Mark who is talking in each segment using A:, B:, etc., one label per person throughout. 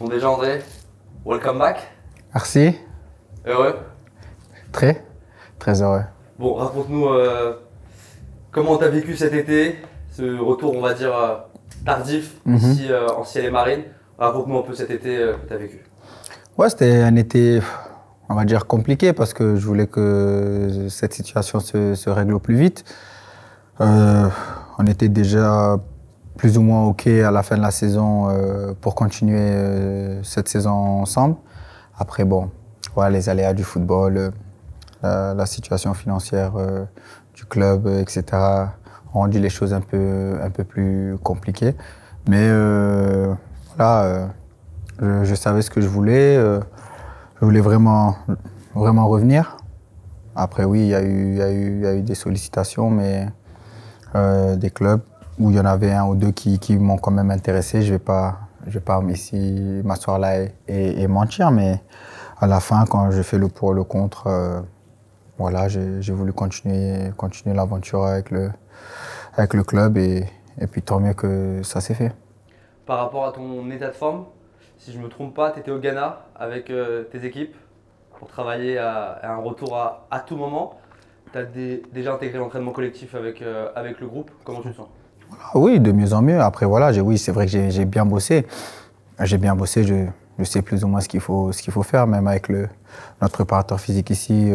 A: Bon déjà André, welcome back.
B: Merci,
A: Heureux.
B: très, très heureux.
A: Bon, raconte-nous comment t'as vécu cet été, ce retour on va dire tardif ici en ciel et marine. Raconte-nous un peu cet été que t'as vécu.
B: Ouais, c'était un été, on va dire, compliqué parce que je voulais que cette situation se règle au plus vite. On était déjà plus ou moins OK à la fin de la saison pour continuer cette saison ensemble. Après, bon, voilà, les aléas du football, la situation financière du club, etc., ont rendu les choses un peu plus compliquées. Mais voilà, je savais ce que je voulais. Je voulais vraiment revenir. Après, oui, il y a eu des sollicitations, mais des clubs où il y en avait un ou deux qui m'ont quand même intéressé. Je vais pas ici m'asseoir là et mentir, mais à la fin, quand j'ai fait le pour et le contre, voilà, j'ai voulu continuer l'aventure avec le club et puis tant mieux que ça s'est fait.
A: Par rapport à ton état de forme, si je me trompe pas, tu étais au Ghana avec tes équipes pour travailler à un retour à tout moment. Tu as déjà intégré l'entraînement collectif avec le groupe, comment tu te sens?
B: Ah oui, de mieux en mieux. Après, voilà, oui, c'est vrai que j'ai bien bossé. Je sais plus ou moins ce qu'il faut faire, même avec notre préparateur physique ici.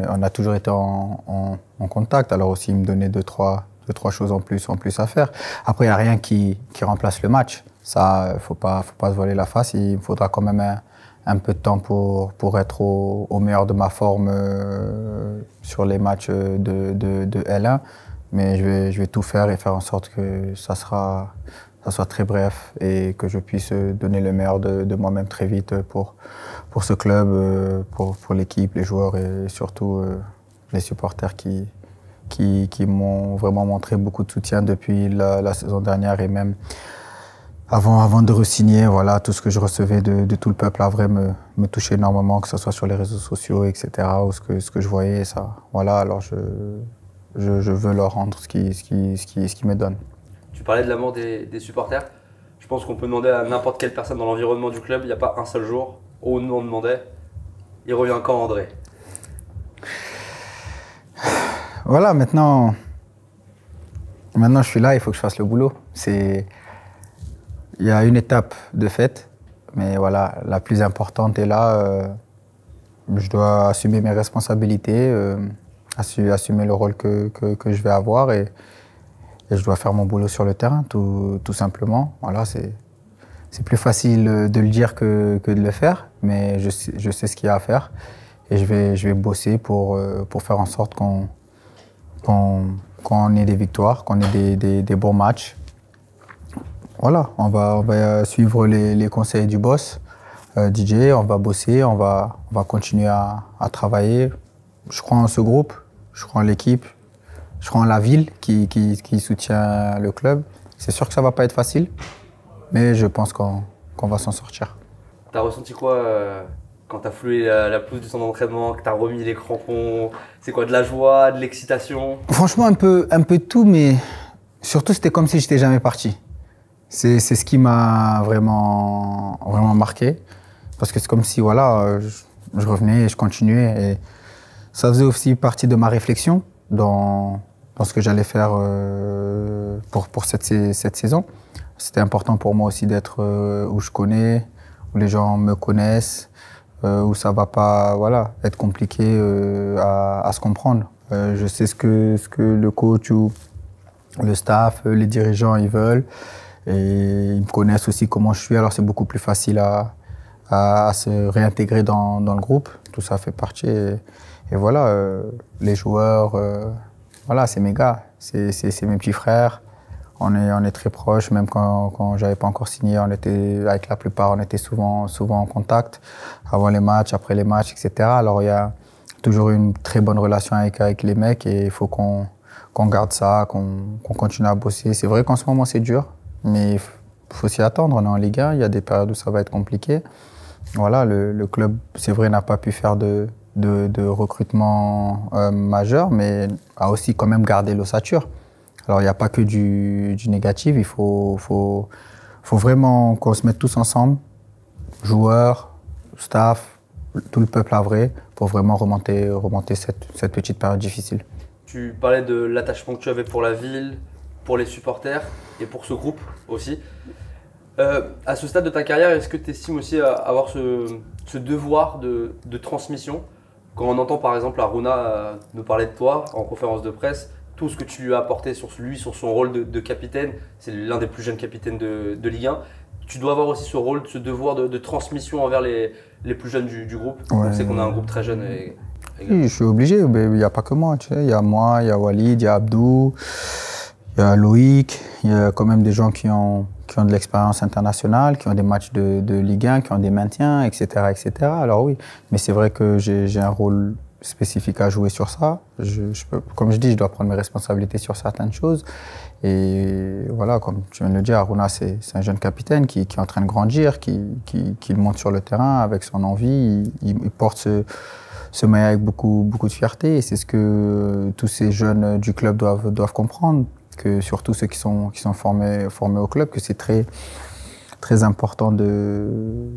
B: On a toujours été en contact. Alors aussi, il me donnait deux, trois choses en plus à faire. Après, il n'y a rien qui remplace le match. Ça, faut pas se voiler la face. Il me faudra quand même un peu de temps pour être au meilleur de ma forme sur les matchs de L1. Mais je vais tout faire et faire en sorte que ça soit très bref et que je puisse donner le meilleur de moi-même très vite pour ce club, pour l'équipe, les joueurs et surtout les supporters qui m'ont vraiment montré beaucoup de soutien depuis la saison dernière et même avant de re-signer. Voilà, tout ce que je recevais de tout le peuple à vrai me touchait énormément, que ce soit sur les réseaux sociaux, etc. ou ce que je voyais. Ça, voilà, alors je veux leur rendre ce qu'ils me donnent.
A: Tu parlais de l'amour des supporters. Je pense qu'on peut demander à n'importe quelle personne dans l'environnement du club, il n'y a pas un seul jour où nous on demandait il revient quand André?
B: Voilà, maintenant je suis là, il faut que je fasse le boulot. Il y a une étape de fait, mais voilà, la plus importante est là. Je dois assumer mes responsabilités, assumer le rôle que je vais avoir et je dois faire mon boulot sur le terrain, tout simplement. Voilà, c'est plus facile de le dire que de le faire, mais je sais ce qu'il y a à faire et je vais bosser pour faire en sorte qu'on ait des victoires, qu'on ait des bons matchs. Voilà, on va suivre les conseils du boss, DJ, on va bosser, on va continuer à travailler. Je crois en ce groupe, je crois en l'équipe, je crois en la ville qui soutient le club. C'est sûr que ça ne va pas être facile, mais je pense qu'on va s'en sortir.
A: T'as ressenti quoi quand t'as foulé la pelouse du centre d'entraînement, que t'as remis les crampons? C'est quoi, de la joie, de l'excitation?
B: Franchement, un peu de tout, mais surtout c'était comme si j'étais jamais parti. C'est ce qui m'a vraiment marqué, parce que c'est comme si voilà, je revenais et je continuais. Et ça faisait aussi partie de ma réflexion dans ce que j'allais faire pour cette saison. C'était important pour moi aussi d'être où je connais, où les gens me connaissent, où ça va pas être compliqué à se comprendre. Je sais ce que le coach ou le staff, les dirigeants ils veulent. Et ils me connaissent aussi comment je suis, alors c'est beaucoup plus facile à se réintégrer dans le groupe. Tout ça fait partie. Et voilà, les joueurs, voilà, c'est mes gars, c'est mes petits frères. On est très proches, même quand j'avais pas encore signé, avec la plupart, on était souvent en contact, avant les matchs, après les matchs, etc. Alors il y a toujours une très bonne relation avec les mecs et il faut qu'on garde ça, qu'on continue à bosser. C'est vrai qu'en ce moment c'est dur, mais il faut s'y attendre. On est en Ligue 1, il y a des périodes où ça va être compliqué. Voilà, le club, c'est vrai, n'a pas pu faire de recrutement majeur, mais a aussi quand même gardé l'ossature. Alors, il n'y a pas que du négatif, il faut vraiment qu'on se mette tous ensemble, joueurs, staff, tout le peuple havrais pour vraiment remonter cette petite période difficile.
A: Tu parlais de l'attachement que tu avais pour la ville, pour les supporters et pour ce groupe aussi. À ce stade de ta carrière, est-ce que tu estimes aussi avoir ce devoir de transmission? Quand on entend par exemple Aruna nous parler de toi en conférence de presse, tout ce que tu lui as apporté sur son rôle de capitaine, c'est l'un des plus jeunes capitaines de Ligue 1. Tu dois avoir aussi ce rôle, ce devoir de transmission envers les plus jeunes du groupe.
B: Ouais.
A: On sait qu'on a un groupe très jeune.
B: Oui, je suis obligé, mais il n'y a pas que moi. Tu sais. Il y a moi, il y a Walid, il y a Abdou, il y a Loïc. Il y a quand même des gens qui ont de l'expérience internationale, qui ont des matchs de Ligue 1, qui ont des maintiens, etc. etc. Alors oui, mais c'est vrai que j'ai un rôle spécifique à jouer sur ça. Comme je dis, je dois prendre mes responsabilités sur certaines choses. Et voilà, comme tu viens de le dire, Aruna, c'est un jeune capitaine qui est en train de grandir, qui monte sur le terrain avec son envie. Il porte ce maillot avec beaucoup de fierté. Et c'est ce que tous ces jeunes du club doivent comprendre. Que surtout ceux qui sont formés au club, que c'est très important de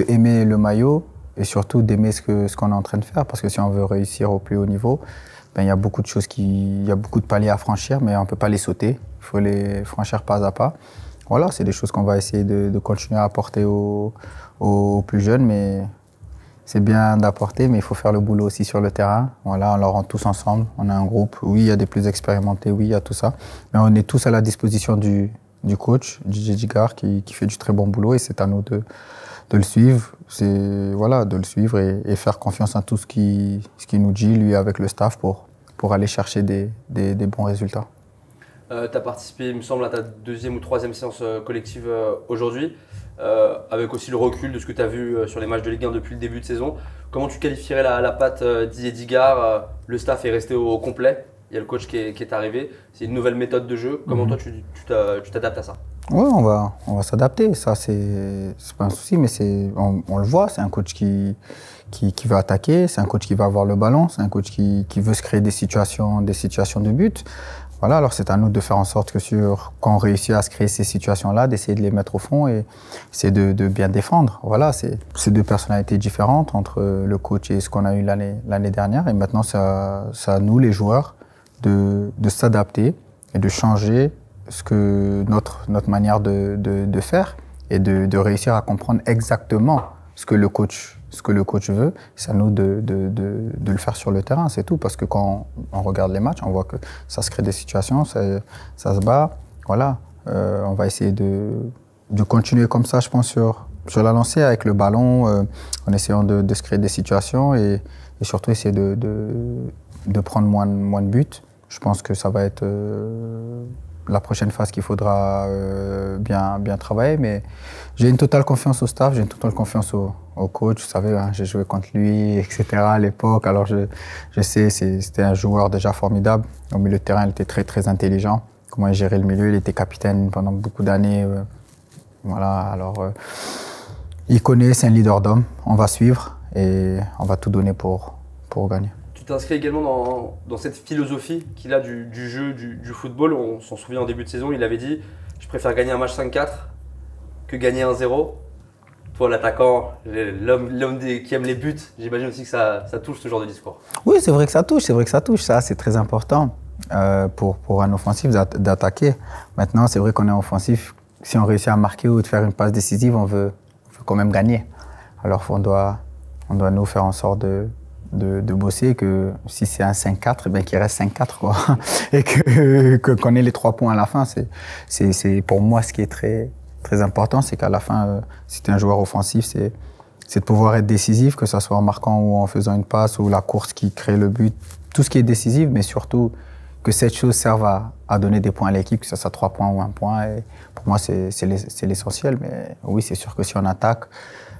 B: aimer le maillot et surtout d'aimer ce qu'on est en train de faire. Parce que si on veut réussir au plus haut niveau, ben, il y a beaucoup de choses il y a beaucoup de paliers à franchir, mais on ne peut pas les sauter. Il faut les franchir pas à pas. Voilà, c'est des choses qu'on va essayer de continuer à apporter aux plus jeunes, mais c'est bien d'apporter, mais il faut faire le boulot aussi sur le terrain. Voilà, on le rend tous ensemble, on a un groupe. Oui, il y a des plus expérimentés, oui, il y a tout ça. Mais on est tous à la disposition du coach, DJ Digar, qui fait du très bon boulot et c'est à nous de le suivre. Voilà, de le suivre et faire confiance en tout ce qu'il nous dit, lui, avec le staff, pour aller chercher des bons résultats.
A: Tu as participé, il me semble, à ta deuxième ou troisième séance collective aujourd'hui. Avec aussi le recul de ce que tu as vu sur les matchs de Ligue 1 depuis le début de saison. Comment tu qualifierais la patte Didier Digard? Le staff est resté au complet, il y a le coach qui est arrivé, c'est une nouvelle méthode de jeu. Comment toi tu t'adaptes à ça?
B: Oui, on va s'adapter, ça c'est pas un souci, mais on le voit, c'est un coach qui va attaquer, c'est un coach qui va avoir le ballon, c'est un coach qui veut se créer des situations de but. Voilà, alors c'est à nous de faire en sorte que quand on réussit à se créer ces situations-là, d'essayer de les mettre au fond et c'est de bien défendre. Voilà, c'est deux personnalités différentes entre le coach et ce qu'on a eu l'année dernière. Et maintenant, c'est à nous, les joueurs, de s'adapter et de changer notre manière de faire et de réussir à comprendre exactement ce que le coach veut. C'est à nous de le faire sur le terrain, c'est tout. Parce que quand on regarde les matchs, on voit que ça se crée des situations, ça se bat. Voilà, on va essayer de continuer comme ça, je pense, sur la lancée avec le ballon, en essayant de se créer des situations et surtout essayer de prendre moins de buts. Je pense que ça va être la prochaine phase qu'il faudra bien travailler. Mais j'ai une totale confiance au staff, j'ai une totale confiance au coach. Vous savez, hein, j'ai joué contre lui, etc. à l'époque. Alors je sais, c'était un joueur déjà formidable. Au milieu de terrain, il était très très intelligent. Comment il gérait le milieu, il était capitaine pendant beaucoup d'années. Voilà, alors il connaît, c'est un leader d'homme. On va suivre et on va tout donner pour gagner.
A: Tu t'inscris également dans cette philosophie qu'il a du jeu, du football. On s'en souvient en début de saison, il avait dit « Je préfère gagner un match 5-4 que gagner 1-0 ». Toi, l'attaquant, l'homme qui aime les buts, j'imagine aussi que ça touche ce genre de discours.
B: Oui, c'est vrai que ça touche. Ça, c'est très important pour un offensif d'attaquer. Maintenant, c'est vrai qu'on est offensif. Si on réussit à marquer ou de faire une passe décisive, on veut quand même gagner. Alors, on doit nous faire en sorte de bosser, que si c'est un 5-4, ben qu'il reste 5-4 quoi. Et qu'on ait les 3 points à la fin. C'est pour moi ce qui est très, très important, c'est qu'à la fin, si tu es un joueur offensif, c'est de pouvoir être décisif, que ce soit en marquant ou en faisant une passe ou la course qui crée le but, tout ce qui est décisif, mais surtout que cette chose serve à donner des points à l'équipe, que ce soit 3 points ou 1 point. Et pour moi, c'est l'essentiel. Mais oui, c'est sûr que si on attaque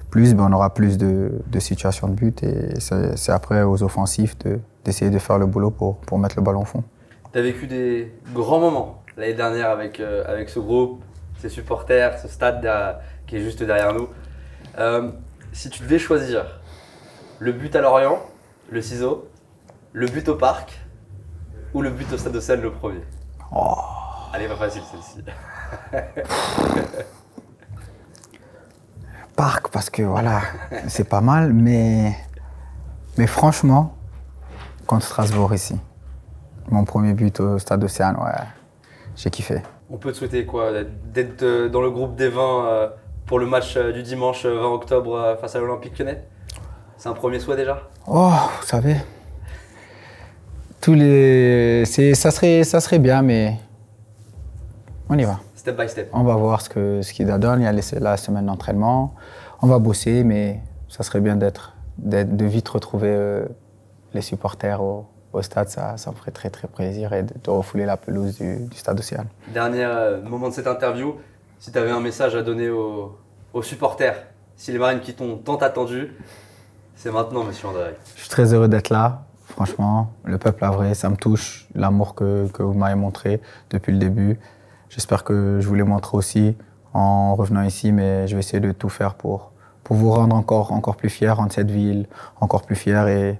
B: plus, ben on aura plus de situations de but et c'est après aux offensifs d'essayer de faire le boulot pour mettre le ballon au fond.
A: Tu as vécu des grands moments l'année dernière avec ce groupe, ces supporters, ce stade qui est juste derrière nous. Si tu devais choisir le but à Lorient, le ciseau, le but au parc ou le but au Stade de Sel, le premier?
B: Oh.
A: Allez, pas facile celle-ci.
B: Parc, parce que voilà, c'est pas mal, mais franchement, contre Strasbourg ici, mon premier but au Stade Océane, ouais, j'ai kiffé.
A: On peut te souhaiter quoi? D'être dans le groupe des 20 pour le match du dimanche 20 octobre face à l'Olympique Lyonnais? C'est un premier souhait déjà?
B: Oh, vous savez, ça serait bien, mais on y va.
A: Step by step.
B: On va voir ce qu'il donne. Il y a la semaine d'entraînement. On va bosser, mais ça serait bien de vite retrouver les supporters au stade. Ça me ferait très très plaisir et de refouler la pelouse du Stade Océane.
A: Dernier moment de cette interview, si tu avais un message à donner aux supporters, si les Marines qui t'ont tant attendu, c'est maintenant, monsieur André.
B: Je suis très heureux d'être là. Franchement, le peuple havrais, ça me touche, l'amour que vous m'avez montré depuis le début. J'espère que je vous l'ai montré aussi en revenant ici, mais je vais essayer de tout faire pour vous rendre encore plus fiers, rendre cette ville encore plus fière et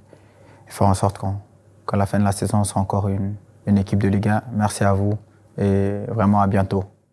B: faire en sorte qu'à la fin de la saison, on sera encore une équipe de Ligue 1. Merci à vous et vraiment à bientôt.